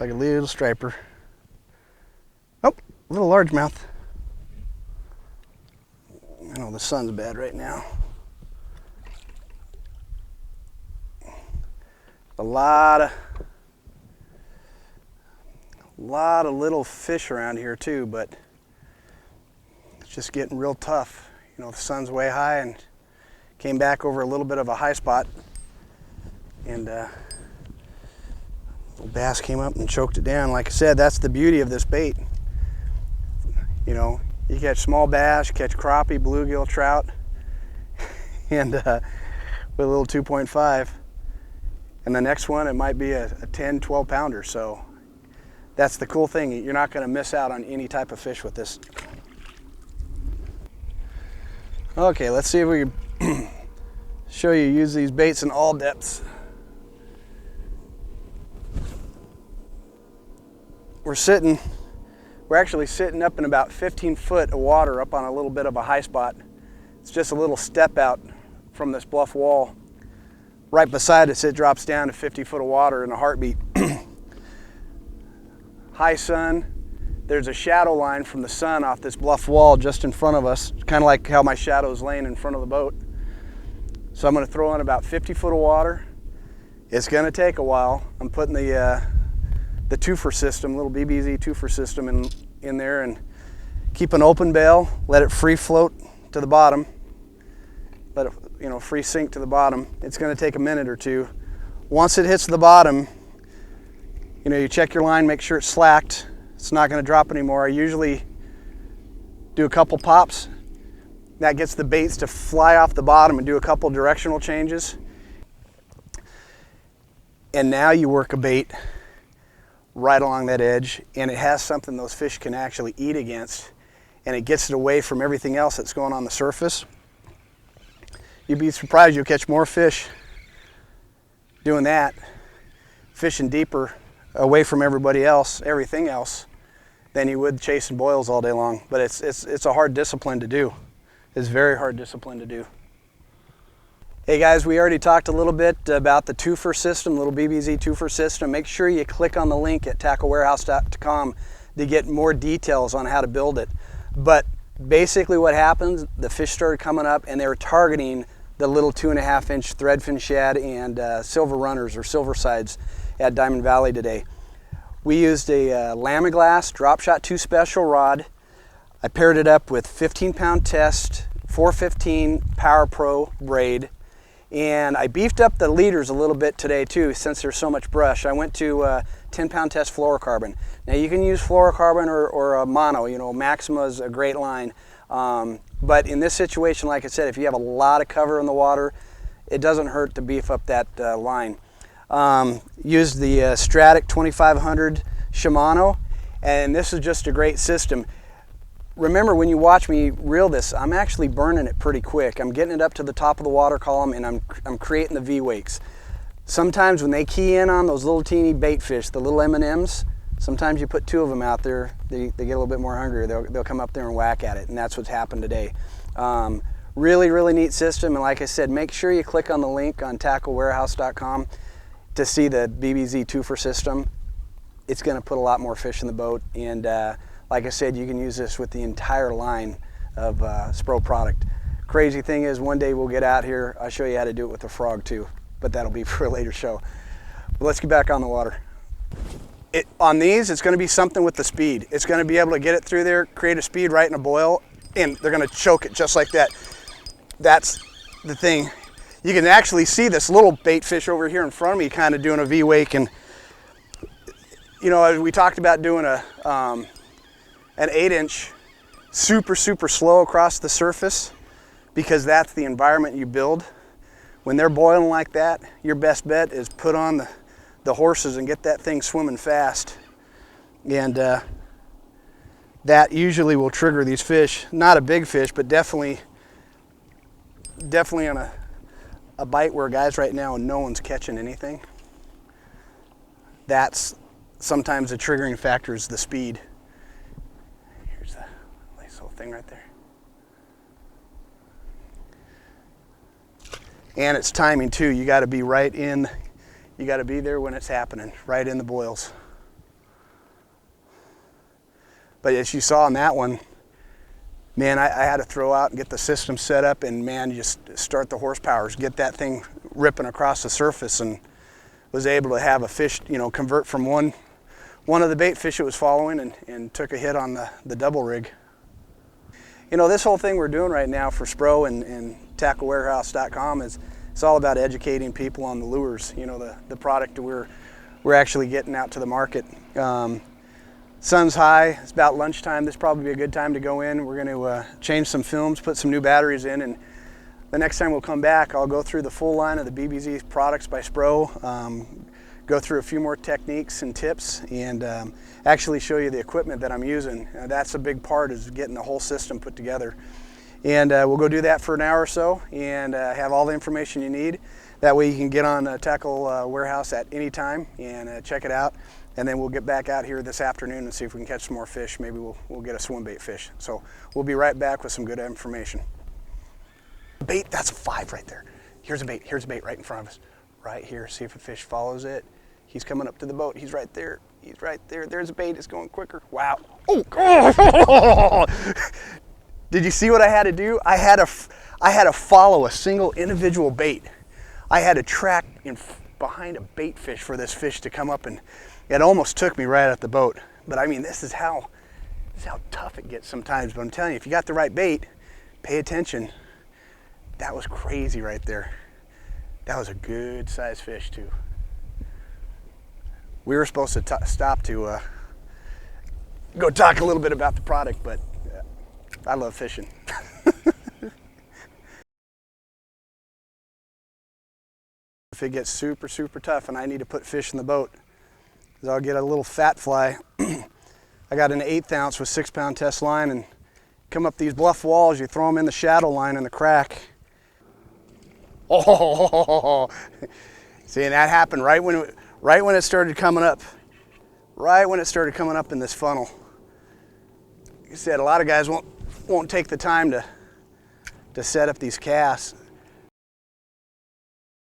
like a little striper. Oh, a little largemouth. I know the sun's bad right now. A lot of little fish around here too, but it's just getting real tough. You know, the sun's way high and came back over a little bit of a high spot, and little bass came up and choked it down. Like I said, that's the beauty of this bait. You know, you catch small bass, catch crappie, bluegill, trout, and with a little 2.5. And the next one, it might be a 10, 12 pounder. So that's the cool thing. You're not going to miss out on any type of fish with this. Okay, let's see if we can show you use these baits in all depths. We're actually sitting up in about 15 foot of water up on a little bit of a high spot. It's just a little step out from this bluff wall. Right beside us, it drops down to 50 foot of water in a heartbeat. High sun. There's a shadow line from the sun off this bluff wall just in front of us, kind of like how my shadow is laying in front of the boat. So I'm going to throw in about 50 foot of water. It's going to take a while. I'm putting the Twofer system, little BBZ Twofer system in there, and keep an open bail, let it free float to the bottom. Let it, you know, free sink to the bottom. It's going to take a minute or two. Once it hits the bottom, you know, you check your line, make sure it's slacked. It's not going to drop anymore. I usually do a couple pops. That gets the baits to fly off the bottom and do a couple directional changes. And now you work a bait right along that edge, and it has something those fish can actually eat against, and it gets it away from everything else that's going on the surface. You'd be surprised you'll catch more fish doing that, fishing deeper away from everybody else, everything else, than you would chasing boils all day long. But it's a hard discipline to do. It's very hard discipline to do. Hey guys, we already talked a little bit about the Twofer system, little BBZ Twofer system. Make sure you click on the link at tacklewarehouse.com to get more details on how to build it. But basically what happens, the fish started coming up and they were targeting the little 2.5-inch threadfin shad and silver runners or silver sides at Diamond Valley today. We used a Lamiglas DropShot 2 special rod. I paired it up with 15-pound test, 415 Power Pro braid, and I beefed up the leaders a little bit today too since there's so much brush. I went to 10-pound test fluorocarbon. Now you can use fluorocarbon or a mono, you know, Maxima is a great line. But in this situation, like I said, if you have a lot of cover in the water, it doesn't hurt to beef up that line. Used the Stradic 2500 Shimano, and this is just a great system. Remember, when you watch me reel this, I'm actually burning it pretty quick. I'm getting it up to the top of the water column, and I'm creating the V-wakes. Sometimes when they key in on those little teeny bait fish, the little M&Ms, sometimes you put 2 of them out there, they get a little bit more hungry. They'll come up there and whack at it, and that's what's happened today. Really, really neat system, and like I said, make sure you click on the link on tacklewarehouse.com to see the BBZ Twofer system. It's going to put a lot more fish in the boat, and like I said, you can use this with the entire line of Spro product. Crazy thing is, one day we'll get out here, I'll show you how to do it with the frog too, but that'll be for a later show. But let's get back on the water. On these, it's going to be something with the speed. It's going to be able to get it through there, create a speed right in a boil, and they're going to choke it just like that. That's the thing. You can actually see this little bait fish over here in front of me kind of doing a V-wake, and you know, we talked about doing an 8-inch super slow across the surface, because that's the environment you build. When they're boiling like that, your best bet is put on the horses and get that thing swimming fast, and that usually will trigger these fish. Not a big fish, but definitely on a bite where guys right now no one's catching anything. That's sometimes the triggering factor is the speed. Here's a nice little thing right there. And it's timing too. You got to be right in. You got to be there when it's happening, right in the boils. But as you saw in that one, man, I had to throw out and get the system set up, and man, just start the horsepowers, get that thing ripping across the surface, and was able to have a fish, you know, convert from one of the bait fish it was following and took a hit on the double rig. You know, this whole thing we're doing right now for Spro and tacklewarehouse.com is it's all about educating people on the lures, you know, the product that we're actually getting out to the market. Sun's high, it's about lunchtime. This probably be a good time to go in. We're going to change some films, put some new batteries in, and the next time we'll come back, I'll go through the full line of the BBZ products by Spro, go through a few more techniques and tips, and actually show you the equipment that I'm using. That's a big part, is getting the whole system put together. And we'll go do that for an hour or so and have all the information you need. That way you can get on Tackle Warehouse at any time and check it out. And then we'll get back out here this afternoon and see if we can catch some more fish. Maybe we'll get a swim bait fish. So we'll be right back with some good information. Bait, that's a 5 right there. Here's a bait right in front of us. Right here, see if a fish follows it. He's coming up to the boat. He's right there. He's right there. There's a bait. It's going quicker. Wow. Oh! Did you see what I had to do? I had to follow a single individual bait. I had to track behind a bait fish for this fish to come up, and it almost took me right at the boat. But I mean, this is how tough it gets sometimes. But I'm telling you, if you got the right bait, pay attention. That was crazy right there. That was a good sized fish too. We were supposed to stop to go talk a little bit about the product, but I love fishing. If it gets super, super tough and I need to put fish in the boat, I'll get a little fat fly. I got an 1/8 ounce with 6-pound test line, and come up these bluff walls, you throw them in the shadow line in the crack. Oh, see, and that happened right when it started coming up. Right when it started coming up in this funnel. Like I said, a lot of guys won't take the time to set up these casts.